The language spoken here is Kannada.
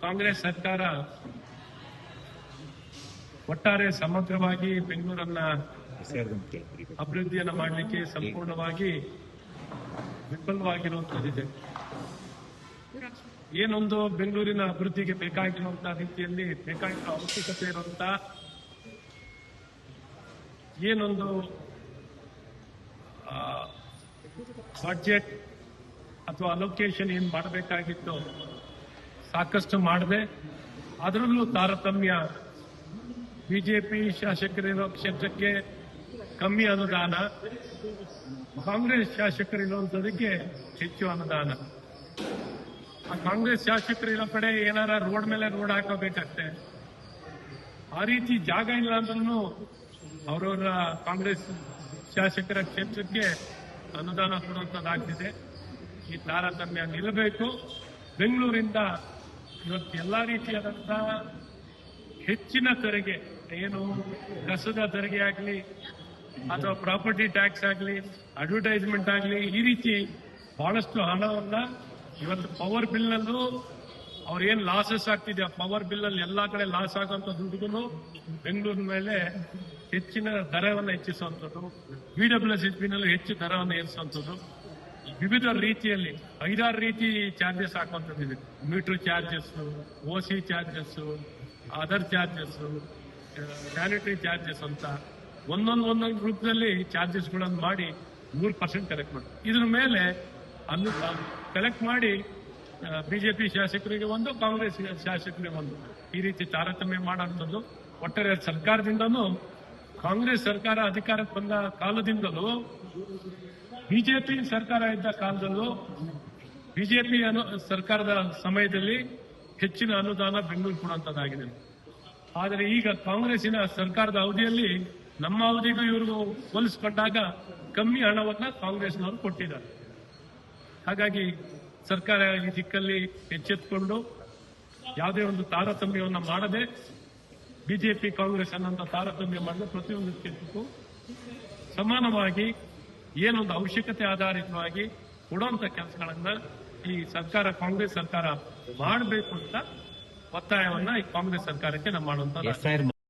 ಕಾಂಗ್ರೆಸ್ ಸರ್ಕಾರ ಒಟ್ಟಾರೆ ಸಮಗ್ರವಾಗಿ ಬೆಂಗಳೂರನ್ನ ಅಭಿವೃದ್ಧಿಯನ್ನು ಮಾಡಲಿಕ್ಕೆ ಸಂಪೂರ್ಣವಾಗಿ ವಿಫಲವಾಗಿರುವಂತದ್ದಿದೆ. ಏನೊಂದು ಬೆಂಗಳೂರಿನ ಅಭಿವೃದ್ಧಿಗೆ ಬೇಕಾಗಿರುವಂತಹ ರೀತಿಯಲ್ಲಿ ಬೇಕಾಗಿರುವ ಅವಶ್ಯಕತೆ ಇರುವಂತಹ ಏನೊಂದು ಬಜೆಟ್ ಅಥವಾ ಅಲೋಕೇಶನ್ ಏನ್ ಮಾಡಬೇಕಾಗಿತ್ತು ಸಾಕಷ್ಟು ಮಾಡದೆ, ಅದರಲ್ಲೂ ತಾರತಮ್ಯ, ಬಿಜೆಪಿ ಶಾಸಕರಿರೋ ಕ್ಷೇತ್ರಕ್ಕೆ ಕಮ್ಮಿ ಅನುದಾನ, ಕಾಂಗ್ರೆಸ್ ಶಾಸಕರಿರುವಂತದಕ್ಕೆ ಹೆಚ್ಚು ಅನುದಾನ. ಆ ಕಾಂಗ್ರೆಸ್ ಶಾಸಕರಿರೋ ಕಡೆ ಏನಾರ ರೋಡ್ ಮೇಲೆ ರೋಡ್ ಹಾಕಬೇಕಾಗತ್ತೆ. ಆ ರೀತಿ ಜಾಗ ಇಲ್ಲ ಅಂದ್ರೂ ಅವರವರ ಕಾಂಗ್ರೆಸ್ ಶಾಸಕರ ಕ್ಷೇತ್ರಕ್ಕೆ ಅನುದಾನ ಕೊಡುವಂತದ್ದಾಗ್ತಿದೆ. ಈ ತಾರತಮ್ಯ ನಿಲ್ಲಬೇಕು. ಬೆಂಗಳೂರಿಂದ ಇವತ್ತು ಎಲ್ಲಾ ರೀತಿಯಾದಂತಹ ಹೆಚ್ಚಿನ ತೆರಿಗೆ, ಏನು ಕಸದ ತೆರಿಗೆ ಆಗಲಿ ಅಥವಾ ಪ್ರಾಪರ್ಟಿ ಟ್ಯಾಕ್ಸ್ ಆಗಲಿ, ಅಡ್ವರ್ಟೈಸ್ಮೆಂಟ್ ಆಗಲಿ, ಈ ರೀತಿ ಬಹಳಷ್ಟು ಹಣವನ್ನ ಇವತ್ತು ಪವರ್ ಬಿಲ್ ನಲ್ಲೂ ಅವ್ರೇನ್ ಲಾಸಸ್ ಆಗ್ತಿದೆ, ಆ ಪವರ್ ಬಿಲ್ ಅಲ್ಲಿ ಎಲ್ಲಾ ಕಡೆ ಲಾಸ್ ಆಗುವಂತ ದುಡ್ಡುಗೂ ಬೆಂಗಳೂರಿನ ಮೇಲೆ ಹೆಚ್ಚಿನ ದರವನ್ನು ಹೆಚ್ಚಿಸುವಂಥದ್ದು, BWSP ನಲ್ಲಿ ಹೆಚ್ಚು ದರವನ್ನು ಏರಿಸುವಂಥದ್ದು, ವಿವಿಧ ರೀತಿಯಲ್ಲಿ 5-6 ರೀತಿ ಚಾರ್ಜಸ್ ಹಾಕುವಂಥದ್ದಿದೆ. Meter charges, OC charges, other charges, sanitary charges ಅಂತ ಒಂದೊಂದು ಗ್ರೂಪ್ನಲ್ಲಿ ಚಾರ್ಜಸ್ಗಳನ್ನು ಮಾಡಿ 3% ಕಲೆಕ್ಟ್ ಮಾಡಿ, ಇದ್ರ ಮೇಲೆ ಕಲೆಕ್ಟ್ ಮಾಡಿ ಬಿಜೆಪಿ ಶಾಸಕರಿಗೆ ಒಂದು, ಕಾಂಗ್ರೆಸ್ ಶಾಸಕರಿಗೆ ಒಂದು, ಈ ರೀತಿ ತಾರತಮ್ಯ ಮಾಡುವಂಥದ್ದು. ಒಟ್ಟಾರೆ ಸರ್ಕಾರದಿಂದನೂ, ಕಾಂಗ್ರೆಸ್ ಸರ್ಕಾರ ಅಧಿಕಾರಕ್ಕೆ ಬಂದ ಕಾಲದಿಂದಲೂ, ಬಿಜೆಪಿ ಸರ್ಕಾರ ಇದ್ದ ಕಾಲದಲ್ಲೂ, ಬಿಜೆಪಿ ಸರ್ಕಾರದ ಸಮಯದಲ್ಲಿ ಹೆಚ್ಚಿನ ಅನುದಾನ ಬೆಂಗಳೂರು ಕೊಡುವಂತದ್ದಾಗಿದೆ. ಆದರೆ ಈಗ ಕಾಂಗ್ರೆಸ್ಸಿನ ಸರ್ಕಾರದ ಅವಧಿಯಲ್ಲಿ ನಮ್ಮ ಅವಧಿಗೂ ಇವ್ರಿಗೂ ಹೋಲಿಸಿಕೊಂಡಾಗ ಕಮ್ಮಿ ಹಣವನ್ನ ಕಾಂಗ್ರೆಸ್ನವರು ಕೊಟ್ಟಿದ್ದಾರೆ. ಹಾಗಾಗಿ ಸರ್ಕಾರ ಈ ದಿಕ್ಕಲ್ಲಿ ಎಚ್ಚೆತ್ತುಕೊಂಡು ಯಾವುದೇ ಒಂದು ತಾರತಮ್ಯವನ್ನು ಮಾಡದೆ, ಬಿಜೆಪಿ ಕಾಂಗ್ರೆಸ್ ಅನ್ನೋಂಥ ತಾರತಮ್ಯ ಮಾಡದೆ ಪ್ರತಿಯೊಂದು ಕ್ಷೇತ್ರಕ್ಕೂ ಸಮಾನವಾಗಿ ಏನೊಂದು ಅವಶ್ಯಕತೆ ಆಧಾರಿತವಾಗಿ ಕೊಡುವಂತ ಕೆಲಸಗಳನ್ನ ಈ ಸರ್ಕಾರ, ಕಾಂಗ್ರೆಸ್ ಸರ್ಕಾರ ಮಾಡಬೇಕು ಅಂತ ಒತ್ತಾಯವನ್ನ ಈ ಕಾಂಗ್ರೆಸ್ ಸರ್ಕಾರಕ್ಕೆ ನಾವು ಮಾಡುವಂತ